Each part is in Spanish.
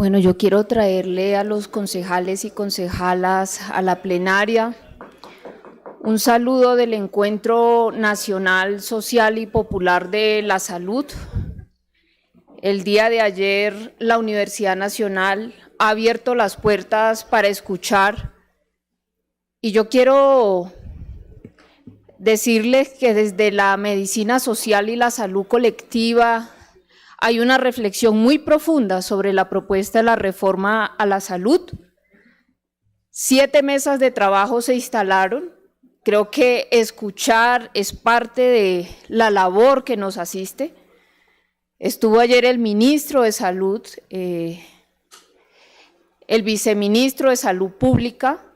Bueno, yo quiero traerle a los concejales y concejalas a la plenaria un saludo del Encuentro Nacional Social y Popular de la Salud. El día de ayer la Universidad Nacional ha abierto las puertas para escuchar y yo quiero decirles que desde la medicina social y la salud colectiva hay una reflexión muy profunda sobre la propuesta de la reforma a la salud. 7 mesas de trabajo se instalaron. Creo que escuchar es parte de la labor que nos asiste. Estuvo ayer el ministro de Salud, el viceministro de Salud Pública,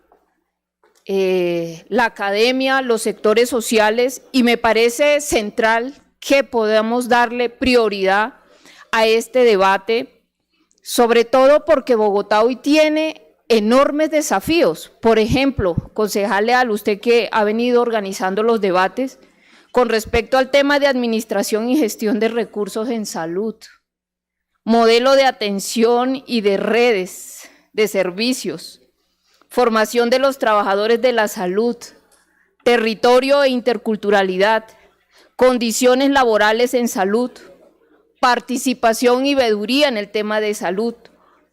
la academia, los sectores sociales, y me parece central que podamos darle prioridad a este debate, sobre todo porque Bogotá hoy tiene enormes desafíos. Por ejemplo, concejal Leal, usted que ha venido organizando los debates con respecto al tema de administración y gestión de recursos en salud, modelo de atención y de redes de servicios, formación de los trabajadores de la salud, territorio e interculturalidad, condiciones laborales en salud, participación y veeduría en el tema de salud,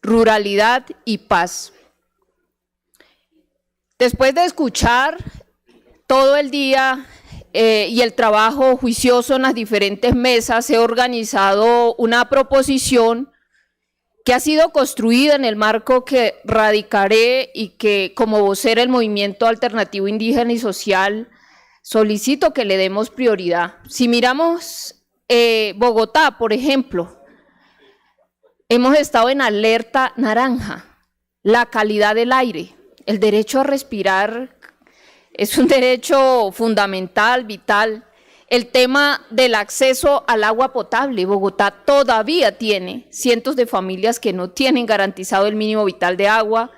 ruralidad y paz. Después de escuchar todo el día y el trabajo juicioso en las diferentes mesas, he organizado una proposición que ha sido construida en el marco que radicaré y que como vocera del Movimiento Alternativo Indígena y Social solicito que le demos prioridad. Si miramos Bogotá, por ejemplo, hemos estado en alerta naranja. La calidad del aire, el derecho a respirar es un derecho fundamental, vital. El tema del acceso al agua potable, Bogotá todavía tiene cientos de familias que no tienen garantizado el mínimo vital de agua.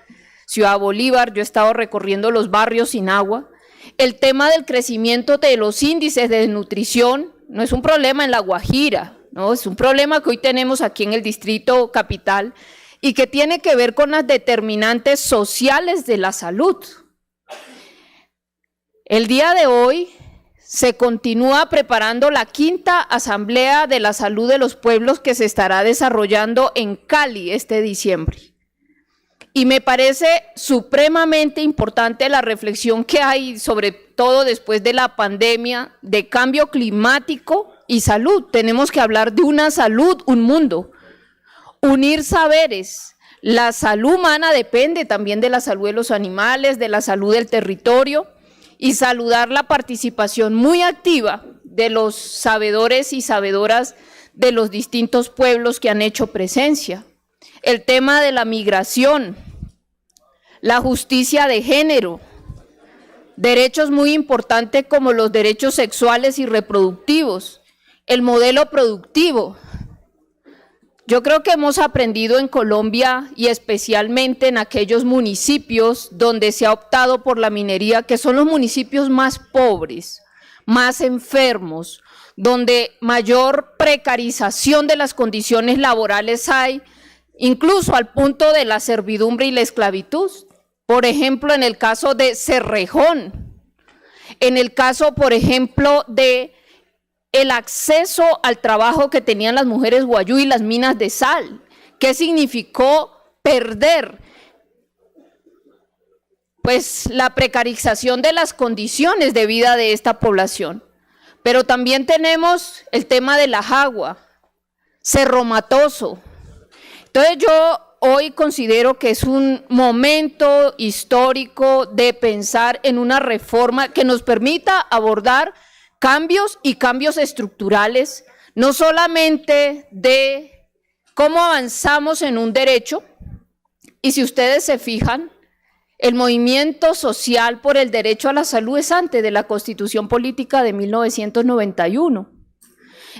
Ciudad Bolívar, yo he estado recorriendo los barrios sin agua. El tema del crecimiento de los índices de desnutrición no es un problema en La Guajira, ¿no? Es un problema que hoy tenemos aquí en el Distrito Capital y que tiene que ver con las determinantes sociales de la salud. El día de hoy se continúa preparando la 5ª Asamblea de la Salud de los Pueblos que se estará desarrollando en Cali este diciembre. Y me parece supremamente importante la reflexión que hay, sobre todo después de la pandemia, de cambio climático y salud. Tenemos que hablar de una salud, un mundo. Unir saberes. La salud humana depende también de la salud de los animales, de la salud del territorio, y saludar la participación muy activa de los sabedores y sabedoras de los distintos pueblos que han hecho presencia. El tema de la migración, la justicia de género, derechos muy importantes como los derechos sexuales y reproductivos, el modelo productivo. Yo creo que hemos aprendido en Colombia y especialmente en aquellos municipios donde se ha optado por la minería, que son los municipios más pobres, más enfermos, donde mayor precarización de las condiciones laborales hay, incluso al punto de la servidumbre y la esclavitud. Por ejemplo, en el caso de Cerrejón, en el caso, por ejemplo, de el acceso al trabajo que tenían las mujeres guayú y las minas de sal. ¿Qué significó perder? Pues la precarización de las condiciones de vida de esta población. Pero también tenemos el tema de la Jagua, Cerro Matoso. Entonces yo hoy considero que es un momento histórico de pensar en una reforma que nos permita abordar cambios y cambios estructurales, no solamente de cómo avanzamos en un derecho, y si ustedes se fijan, el movimiento social por el derecho a la salud es antes de la Constitución Política de 1991.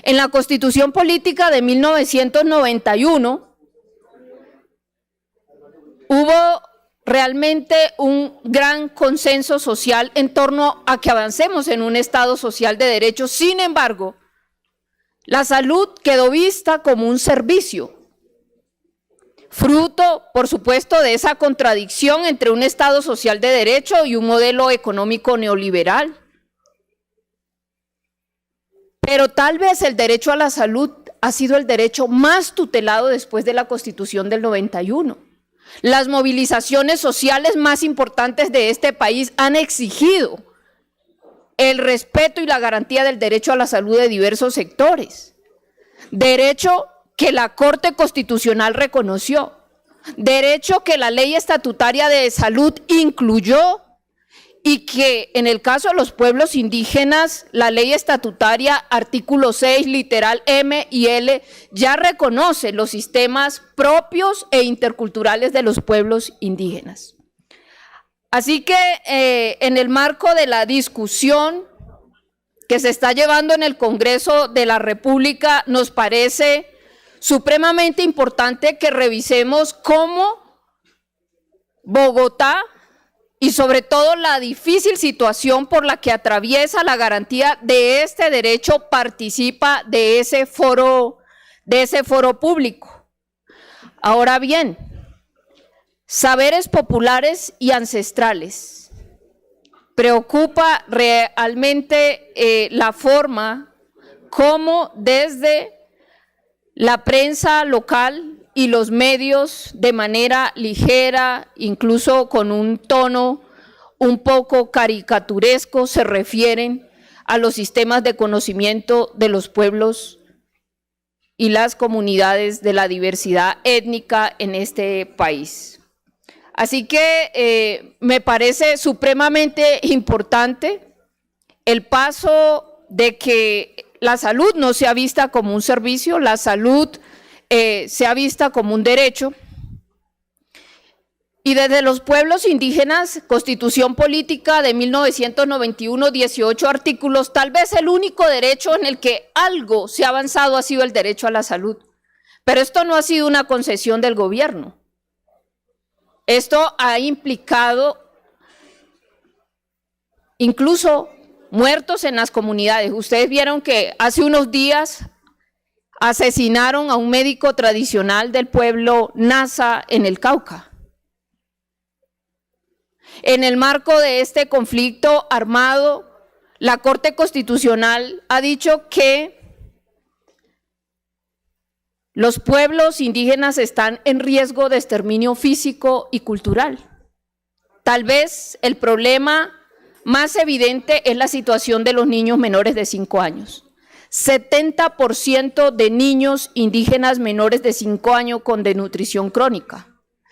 En la Constitución Política de 1991 hubo realmente un gran consenso social en torno a que avancemos en un Estado social de derechos. Sin embargo, la salud quedó vista como un servicio. fruto, por supuesto, de esa contradicción entre un Estado social de derecho y un modelo económico neoliberal. Pero tal vez el derecho a la salud ha sido el derecho más tutelado después de la Constitución del 91. Las movilizaciones sociales más importantes de este país han exigido el respeto y la garantía del derecho a la salud de diversos sectores. Derecho que la Corte Constitucional reconoció, derecho que la Ley Estatutaria de Salud incluyó y que en el caso de los pueblos indígenas, la Ley Estatutaria, artículo 6, literal M y L, ya reconoce los sistemas propios e interculturales de los pueblos indígenas. Así que en el marco de la discusión que se está llevando en el Congreso de la República, nos parece supremamente importante que revisemos cómo Bogotá y sobre todo la difícil situación por la que atraviesa la garantía de este derecho participa de ese foro público. Ahora bien, saberes populares y ancestrales. Preocupa realmente la forma como desde la prensa local y los medios de manera ligera, incluso con un tono un poco caricaturesco, se refieren a los sistemas de conocimiento de los pueblos y las comunidades de la diversidad étnica en este país. Así que me parece supremamente importante el paso de que la salud no sea vista como un servicio, la salud sea vista como un derecho. Y desde los pueblos indígenas, Constitución Política de 1991, 18 artículos, tal vez el único derecho en el que algo se ha avanzado ha sido el derecho a la salud. Pero esto no ha sido una concesión del gobierno. Esto ha implicado incluso muertos en las comunidades. Ustedes vieron que hace unos días asesinaron a un médico tradicional del pueblo Nasa en el Cauca. En el marco de este conflicto armado, la Corte Constitucional ha dicho que los pueblos indígenas están en riesgo de exterminio físico y cultural. Tal vez el problema más evidente es la situación de los niños menores de 5 años. 70% de niños indígenas menores de 5 años con desnutrición crónica.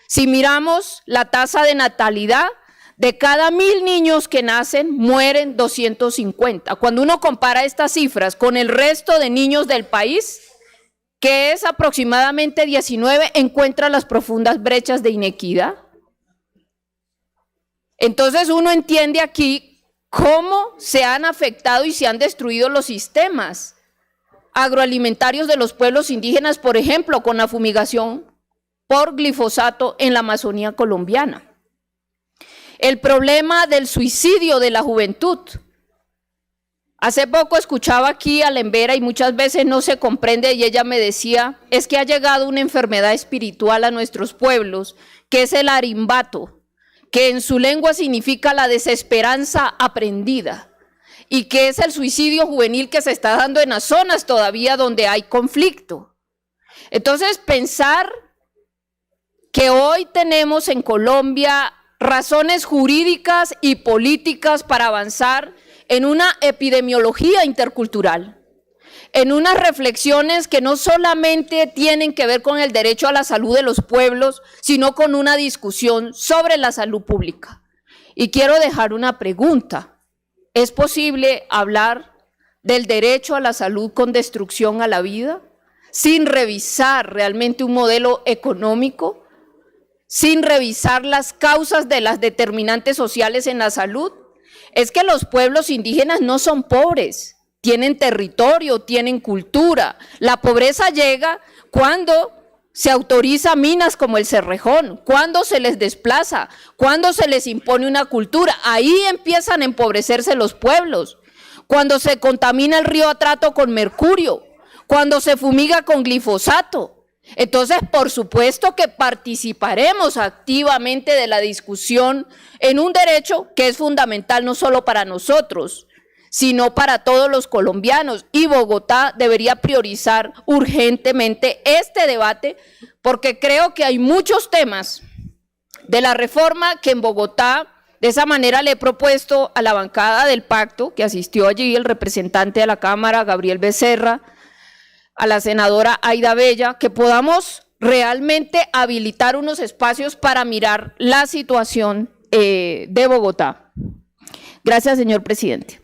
Si miramos la tasa de natalidad, de cada 1000 niños que nacen, mueren 250. Cuando uno compara estas cifras con el resto de niños del país, que es aproximadamente 19, encuentra las profundas brechas de inequidad. Entonces uno entiende aquí cómo se han afectado y se han destruido los sistemas agroalimentarios de los pueblos indígenas, por ejemplo, con la fumigación por glifosato en la Amazonía colombiana. El problema del suicidio de la juventud. Hace poco escuchaba aquí a Lembera y muchas veces no se comprende y ella me decía, es que ha llegado una enfermedad espiritual a nuestros pueblos, que es el arimbato, que en su lengua significa la desesperanza aprendida y que es el suicidio juvenil que se está dando en las zonas todavía donde hay conflicto. Entonces, pensar que hoy tenemos en Colombia razones jurídicas y políticas para avanzar en una epidemiología intercultural, en unas reflexiones que no solamente tienen que ver con el derecho a la salud de los pueblos, sino con una discusión sobre la salud pública. Y quiero dejar una pregunta. ¿Es posible hablar del derecho a la salud con destrucción a la vida, sin revisar realmente un modelo económico, sin revisar las causas de las determinantes sociales en la salud? Es que los pueblos indígenas no son pobres, tienen territorio, tienen cultura. La pobreza llega cuando se autoriza minas como el Cerrejón, cuando se les desplaza, cuando se les impone una cultura. Ahí empiezan a empobrecerse los pueblos. Cuando se contamina el río Atrato con mercurio, cuando se fumiga con glifosato. Entonces, por supuesto que participaremos activamente de la discusión en un derecho que es fundamental no solo para nosotros, sino para todos los colombianos. Y Bogotá debería priorizar urgentemente este debate, porque creo que hay muchos temas de la reforma que en Bogotá, de esa manera le he propuesto a la bancada del pacto, que asistió allí el representante de la Cámara, Gabriel Becerra, a la senadora Aida Bella, que podamos realmente habilitar unos espacios para mirar la situación de Bogotá. Gracias, señor presidente.